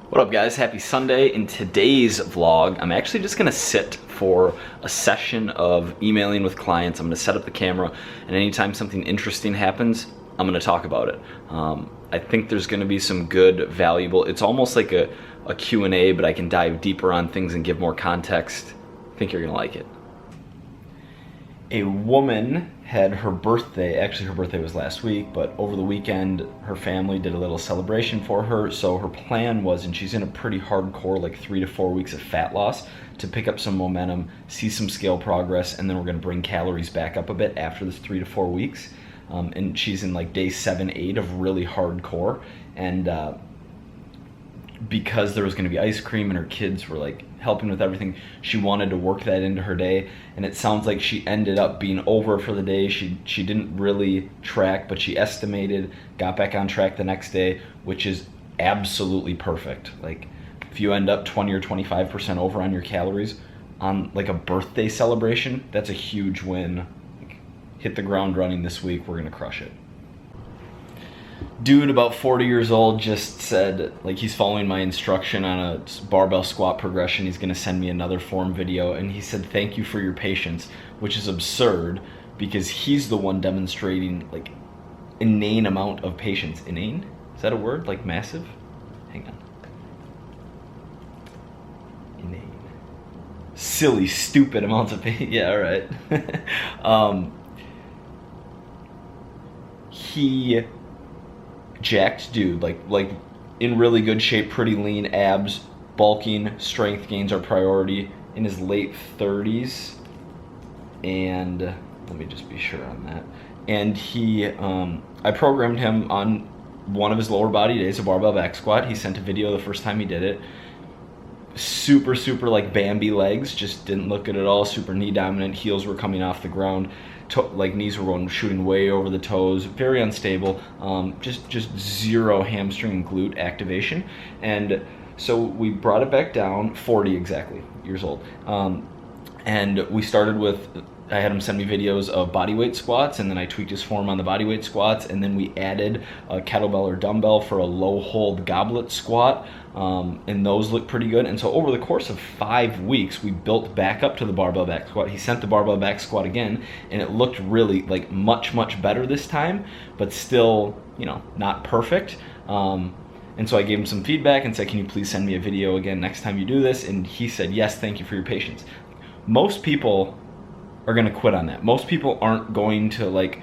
What up guys, happy Sunday. In today's vlog, I'm actually just gonna sit for a session of emailing with clients. I'm gonna set up the camera, and anytime something interesting happens, I'm gonna talk about it. I think there's gonna be some good, valuable, it's almost like a Q&A, but I can dive deeper on things and give more context. I think you're gonna like it. A woman had her birthday, actually her birthday was last week, but over the weekend her family did a little celebration for her. So her plan was, and she's in a pretty hardcore like 3 to 4 weeks of fat loss, to pick up some momentum, see some scale progress, and then we're gonna bring calories back up a bit after this 3 to 4 weeks. And she's in like day 7, 8 of really hardcore. And because there was going to be ice cream and her kids were like helping with everything, she wanted to work that into her day, and it sounds like she ended up being over for the day. She didn't really track, but she estimated, got back on track the next day, which is absolutely perfect. Like if you end up 20 or 25% over on your calories on like a birthday celebration, that's a huge win. Like, hit the ground running this week, we're gonna crush it. Dude about 40 years old just said, like, he's following my instruction on a barbell squat progression. He's gonna send me another form video, and he said thank you for your patience, which is absurd because he's the one demonstrating like inane amount of patience. Inane? Is that a word? Like massive? Hang on. Inane. Silly, stupid amounts of patience. Yeah, all right. He jacked dude, like in really good shape, pretty lean, abs, bulking, strength gains are priority, in his late 30s, and let me just be sure on that. And he, I programmed him on one of his lower body days, a barbell back squat. He sent a video the first time he did it. Super like Bambi legs, just didn't look good at all. Super knee dominant, heels were coming off the ground. Like knees were going, shooting way over the toes, very unstable, just zero hamstring and glute activation. And so we brought it back down, 40 exactly years old, and we started with, I had him send me videos of bodyweight squats, and then I tweaked his form on the bodyweight squats, and then we added a kettlebell or dumbbell for a low hold goblet squat, and those look pretty good. And so over the course of 5 weeks, we built back up to the barbell back squat. He sent the barbell back squat again, and it looked really like much better this time, but still, you know, not perfect. And so I gave him some feedback and said, can you please send me a video again next time you do this? And he said, yes, thank you for your patience. Most people are gonna quit on that. Most people aren't going to like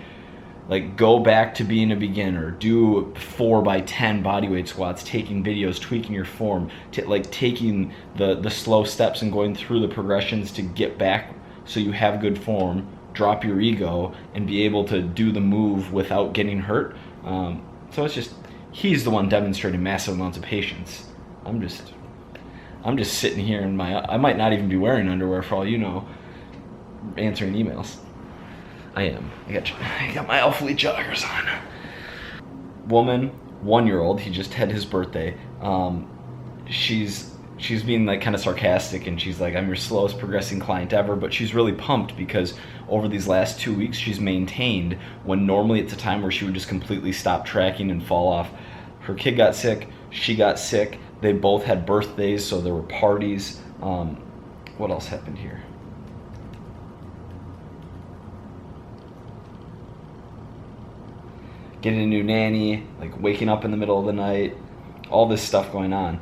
go back to being a beginner, do 4x10 bodyweight squats, taking videos, tweaking your form, like taking the slow steps and going through the progressions to get back so you have good form, drop your ego, and be able to do the move without getting hurt. So it's just, he's the one demonstrating massive amounts of patience. I'm just sitting here in I might not even be wearing underwear for all you know, answering emails. I am. I got my Elfly joggers on. Woman, 1-year-old, he just had his birthday. She's being like kind of sarcastic, and she's like, I'm your slowest progressing client ever, but she's really pumped because over these last 2 weeks she's maintained, when normally it's a time where she would just completely stop tracking and fall off. Her kid got sick, she got sick, they both had birthdays, so there were parties. What else happened here? Getting a new nanny, like waking up in the middle of the night, all this stuff going on.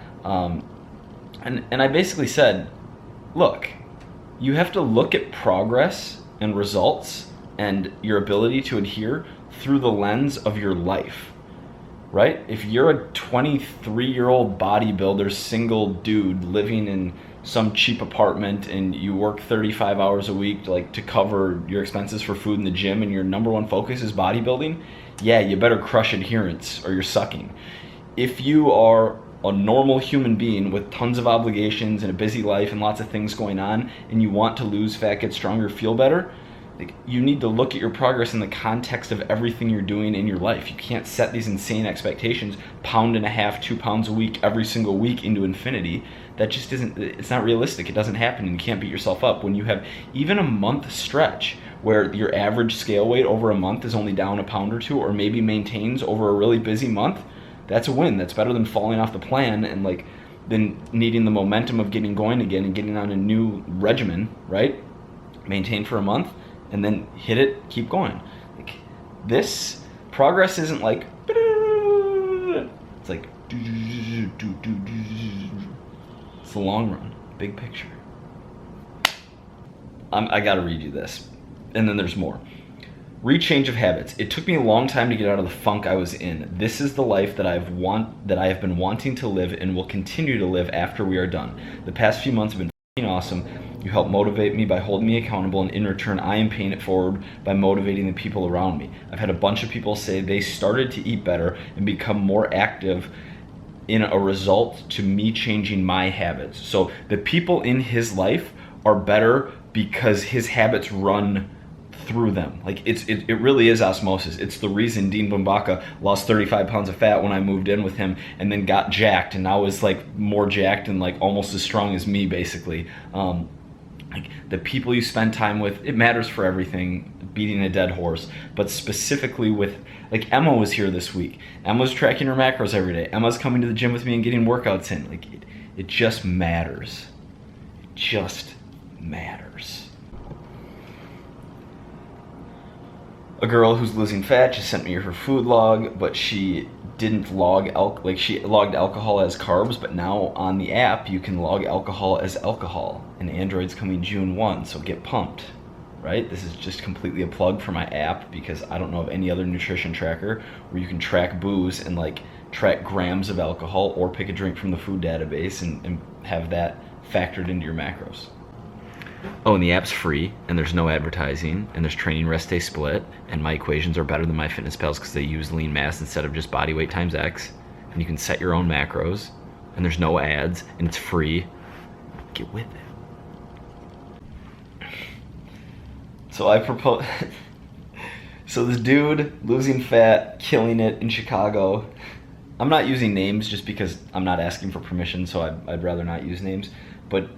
And I basically said, look, you have to look at progress and results and your ability to adhere through the lens of your life, right? If you're a 23-year-old bodybuilder, single dude living in some cheap apartment and you work 35 hours a week to cover your expenses for food in the gym, and your number one focus is bodybuilding, yeah, you better crush adherence or you're sucking. If you are a normal human being with tons of obligations and a busy life and lots of things going on, and you want to lose fat, get stronger, feel better, you need to look at your progress in the context of everything you're doing in your life. You can't set these insane expectations, 1.5 pounds, 2 pounds a week, every single week into infinity. That just isn't, it's not realistic. It doesn't happen, and you can't beat yourself up. When you have even a month stretch where your average scale weight over a month is only down 1 pound or 2, or maybe maintains over a really busy month, that's a win. That's better than falling off the plan and like then needing the momentum of getting going again and getting on a new regimen, right? Maintain for a month and then hit it, keep going. Like, this progress isn't like, it's like, it's the long run, big picture. I gotta read you this. And then there's more. Rechange of habits. It took me a long time to get out of the funk I was in. This is the life that I have been wanting to live and will continue to live after we are done. The past few months have been f***ing awesome. You help motivate me by holding me accountable, and in return I am paying it forward by motivating the people around me. I've had a bunch of people say they started to eat better and become more active in a result to me changing my habits. So the people in his life are better because his habits run through them. Like, it really is osmosis. It's the reason Dean Bumbaka lost 35 pounds of fat when I moved in with him, and then got jacked, and now is like more jacked and like almost as strong as me, basically. Like, the people you spend time with, it matters for everything, beating a dead horse, but specifically with, like, Emma was here this week. Emma's tracking her macros every day. Emma's coming to the gym with me and getting workouts in. Like, it just matters. It just matters. A girl who's losing fat just sent me her food log, but she didn't log she logged alcohol as carbs, but now on the app you can log alcohol as alcohol, and Android's coming June 1, so get pumped, right? This is just completely a plug for my app, because I don't know of any other nutrition tracker where you can track booze and like track grams of alcohol, or pick a drink from the food database and have that factored into your macros. Oh, and the app's free, and there's no advertising, and there's training rest day split, and my equations are better than MyFitnessPal's because they use lean mass instead of just body weight times X, and you can set your own macros, and there's no ads, and it's free. Get with it. So I propose, so this dude losing fat, killing it in Chicago. I'm not using names just because I'm not asking for permission, so I'd rather not use names, but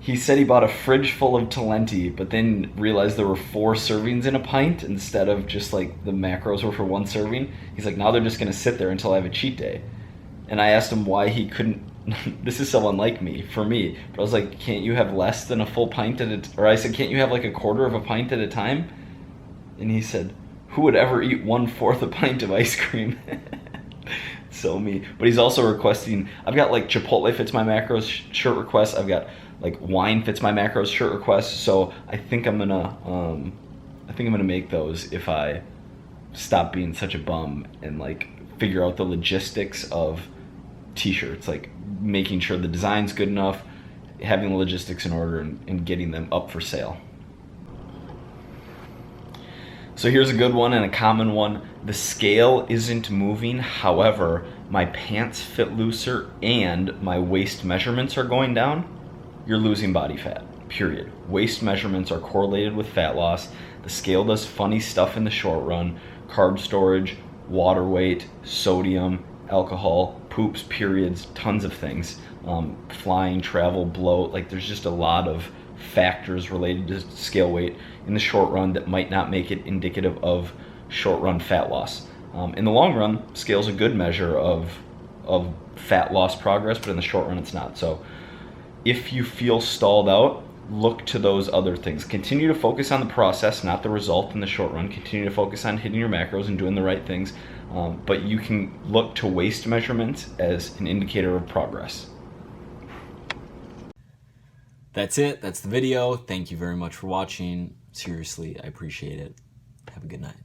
he said he bought a fridge full of Talenti, but then realized there were 4 servings in a pint instead of just like the macros were for 1 serving. He's like, now they're just gonna sit there until I have a cheat day. And I asked him why he couldn't, this is so unlike me, for me, but I was like, can't you have less than a full pint or I said, can't you have like a quarter of a pint at a time? And he said, who would ever eat 1/4 a pint of ice cream? So me. But he's also requesting, I've got like Chipotle fits my macros shirt requests, I've got like wine fits my macros shirt requests, so I think I'm gonna make those if I stop being such a bum and like figure out the logistics of t-shirts, like making sure the design's good enough, having the logistics in order, and getting them up for sale. So here's a good one and a common one. The scale isn't moving, however, my pants fit looser and my waist measurements are going down. You're losing body fat, period. Waist measurements are correlated with fat loss. The scale does funny stuff in the short run. Carb storage, water weight, sodium, alcohol, poops, periods, tons of things. Flying, travel, bloat, like there's just a lot of factors related to scale weight in the short run that might not make it indicative of short run fat loss. In the long run, scale's a good measure of fat loss progress, but in the short run it's not. So if you feel stalled out, look to those other things. Continue to focus on the process, not the result in the short run. Continue to focus on hitting your macros and doing the right things. But you can look to waist measurements as an indicator of progress. That's it. That's the video. Thank you very much for watching. Seriously, I appreciate it. Have a good night.